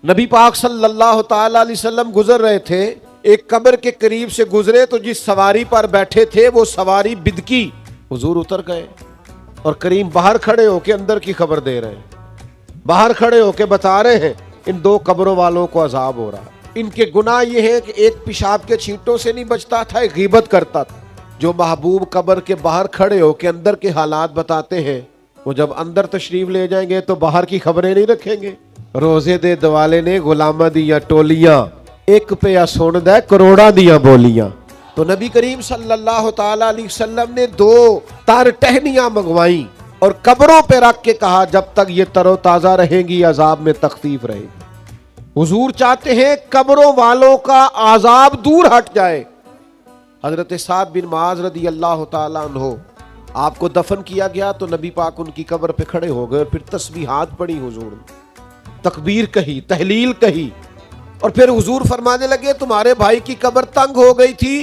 नबी पाक सल्लल्लाहु ताला अलैहि वसल्लम गुजर रहे थे, एक कब्र के करीब से गुजरे तो जिस सवारी पर बैठे थे वो सवारी बिदकी। हुजूर उतर गए और करीम बाहर खड़े होके अंदर की खबर दे रहे हैं, बाहर खड़े होके बता रहे हैं इन दो कब्रों वालों को अजाब हो रहा। इनके गुनाह ये है कि एक पेशाब के छींटों से नहीं बचता था, एक गीबत करता था। जो महबूब कब्र के बाहर खड़े होके अंदर के हालात बताते हैं, वो जब अंदर तशरीफ ले जाएंगे तो बाहर की खबरें नहीं रखेंगे। रोजे दे दवाले ने गुलामा दिया टोलियां, एक पे या सुन दे करोड़ा दिया बोलियां। तो नबी करीम सल्लल्लाहु ताला अलैहि वसल्लम ने दो तार टहनियां मंगवाई और कब्रों पे रख के कहा जब तक ये तरोताजा रहेंगी अजाब में तखफीफ रहेगी। हुजूर चाहते हैं कब्रों वालों का अजाब दूर हट जाए। हजरत साद बिन माज रदी अल्लाह ताला अन्हो, आपको दफन किया गया तो नबी पाक उनकी कब्र पे खड़े हो गए और फिर तस्बीहात पढ़ी हुजूर ने, तकबीर कही, तहलील कही और फिर हुजूर फरमाने लगे तुम्हारे भाई की कब्र तंग हो गई थी,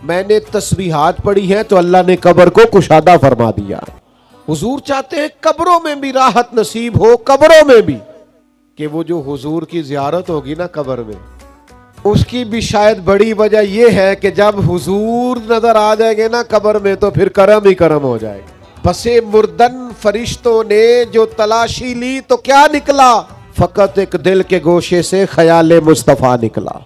मैंने तस्बीहात पढ़ी है तो अल्लाह ने कब्र को कुशादा फरमा दिया। हुजूर चाहते हैं कब्रों में भी राहत नसीब हो, कब्रों में भी, कि वो जो हुजूर की जियारत होगी ना कब्र में, उसकी भी शायद बड़ी वजह यह है कि जब हुजूर नजर आ जाएंगे ना कब्र में तो फिर करम ही करम हो जाएगा। बसे मुर्दन फरिश्तों ने जो तलाशी ली तो क्या निकला, फकत एक दिल के गोशे से ख्याले मुस्तफा निकला।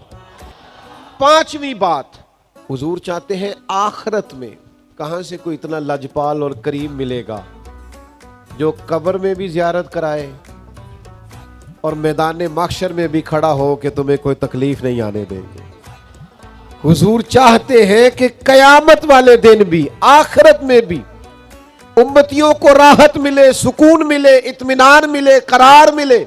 पांचवी बात, हुजूर चाहते हैं आखिरत में कहां से कोई इतना लजपाल और करीम मिलेगा जो कब्र में भी जियारत कराए और मैदान महशर में भी खड़ा हो कि तुम्हें कोई तकलीफ नहीं आने देंगे। हुजूर चाहते हैं कि कयामत वाले दिन भी, आखिरत में भी उम्मतियों को राहत मिले, सुकून मिले, इत्मीनान मिले, करार मिले।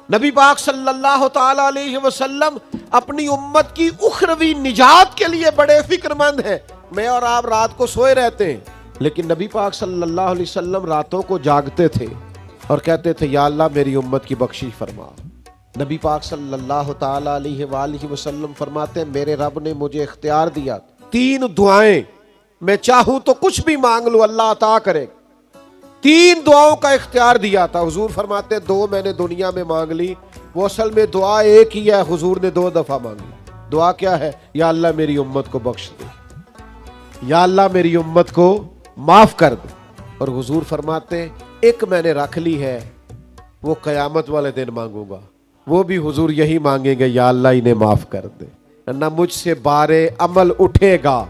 नबी पाक सल्लल्लाहु ताला अलैहि वसल्लम अपनी उम्मत की उखरवी निजात के लिए बड़े फिक्रमंद हैं। मैं और आप रात को सोए रहते हैं, लेकिन नबी पाक सल्लल्लाहु अलैहि वसल्लम रातों को जागते थे और कहते थे या अल्लाह मेरी उम्मत की बख्शिश फरमा। नबी पाक सल्लल्लाहु ताला अलैहि वसल्लम फरमाते मेरे रब ने मुझे इख्तियार दिया, तीन दुआएं मैं चाहूं तो कुछ भी मांग लूं अल्लाह अता करे। तीन दुआओं का इख्तियार दिया था। हुजूर फरमाते दो मैंने दुनिया में मांग ली, वो असल में दुआ एक ही है, हुजूर ने दो दफा मांगी। दुआ क्या है? या अल्लाह मेरी उम्मत को बख्श दे, या अल्लाह मेरी उम्मत को माफ कर दे। और हुजूर फरमाते एक मैंने रख ली है, वो कयामत वाले दिन मांगूंगा, वो भी हुजूर यही मांगेंगे या अल्लाह इन्हें माफ कर दे। ना मुझसे बारे अमल उठेगा,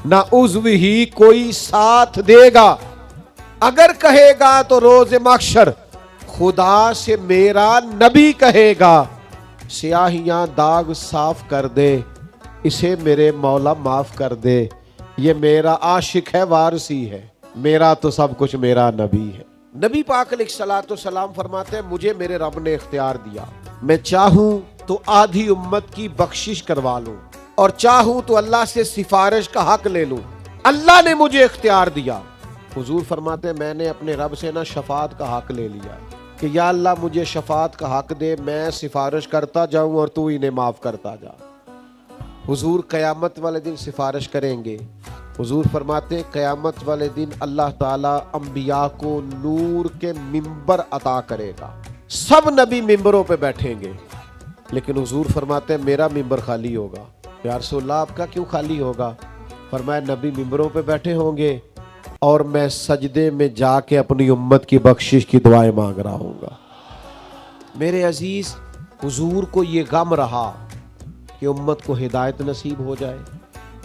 ना उज़्व ही कोई साथ देगा, अगर कहेगा तो रोज महशर खुदा से मेरा नबी कहेगा, स्याहियां दाग साफ कर दे, इसे मेरे मौला माफ कर दे, ये मेरा आशिक है, वारसी है, मेरा तो सब कुछ मेरा नबी है। नबी पाक अलैहिस्सलाम फरमाते हैं मुझे मेरे रब ने इख्तियार दिया, मैं चाहूं तो आधी उम्मत की बख्शिश करवा लूं और चाहूं तो अल्लाह से सिफारिश का हक ले लूं। अल्लाह ने मुझे इख्तियार दिया। हुजूर फरमाते मैंने अपने रब से ना शफात का हक ले लिया कि या अल्लाह मुझे शफात का हक दे, मैं सिफारिश करता जाऊं और तू इन्हें माफ करता जा। हुजूर कयामत वाले दिन सिफारिश करेंगे। हुजूर फरमाते कयामत वाले दिन अल्लाह ताला अंबिया को नूर के मिंबर अता करेगा, सब नबी मिंबरों पे बैठेंगे, लेकिन हुजूर फरमाते मेरा मिंबर खाली होगा। या रसूल अल्लाह आपका क्यों खाली होगा? फरमाया नबी मिंबरों पे बैठे होंगे और मैं सजदे में जाके अपनी उम्मत की बख्शिश की दुआएं मांग रहा हूँगा। मेरे अजीज, हुजूर को ये गम रहा कि उम्मत को हिदायत नसीब हो जाए,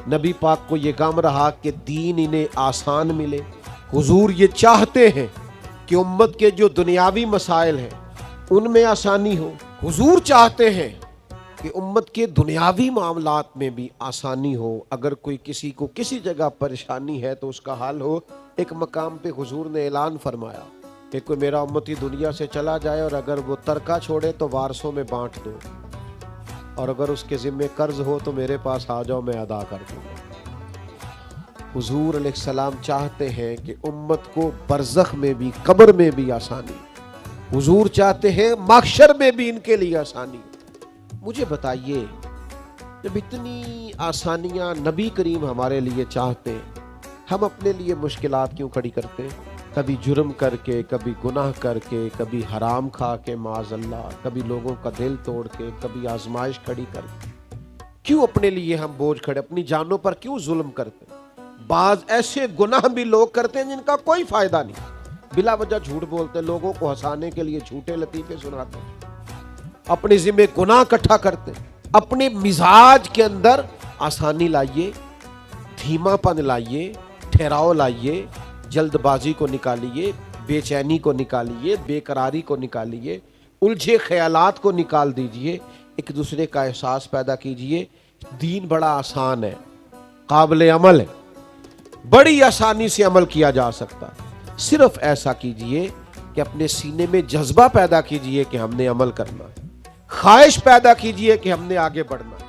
नबी पाक को ये गम रहा कि दीन इन्हें आसान मिले। हुजूर ये चाहते हैं कि उम्मत के जो दुनियावी मसाइल हैं उनमें आसानी हो। हुजूर चाहते हैं कि उम्मत के दुनियावी मामलात में भी आसानी हो। अगर कोई किसी को किसी जगह परेशानी है तो उसका हल हो। एक मकाम पे हुजूर ने ऐलान फरमाया कि कोई मेरा उम्मती दुनिया से चला जाए और अगर वो तरका छोड़े तो वारसों में बांट दो, और अगर उसके जिम्मे कर्ज हो तो मेरे पास आ जाओ, मैं अदा कर दूंगा। हुजूर अलैहिस्सलाम चाहते हैं कि उम्मत को बरज़ख में भी, कब्र में भी आसानी। हुजूर चाहते हैं महशर में भी इनके लिए आसानी। मुझे बताइए, जब इतनी आसानियां नबी करीम हमारे लिए चाहते हैं, हम अपने लिए मुश्किलात क्यों खड़ी करते हैं? कभी जुर्म करके, कभी गुनाह करके, कभी हराम खा के माज़अल्लाह, कभी लोगों का दिल तोड़ के, कभी आजमाइश खड़ी करके। क्यों अपने लिए हम बोझ खड़े, अपनी जानों पर क्यों जुल्म करते? बाज ऐसे गुनाह भी लोग करते हैं जिनका कोई फायदा नहीं, बिला वजह झूठ बोलते, लोगों को हंसाने के लिए झूठे लतीफे सुनाते, अपने जिम्मे गुनाह इकट्ठा करते। अपने मिजाज के अंदर आसानी लाइए, धीमापन लाइए, ठहराव लाइए, जल्दबाजी को निकालिए, बेचैनी को निकालिए, बेकरारी को निकालिए, उलझे ख्यालात को निकाल दीजिए, एक दूसरे का एहसास पैदा कीजिए। दीन बड़ा आसान है, काबिल अमल है, बड़ी आसानी से अमल किया जा सकता है। सिर्फ ऐसा कीजिए कि अपने सीने में जज्बा पैदा कीजिए कि हमने अमल करना है, ख्वाहिश पैदा कीजिए कि हमने आगे बढ़ना है।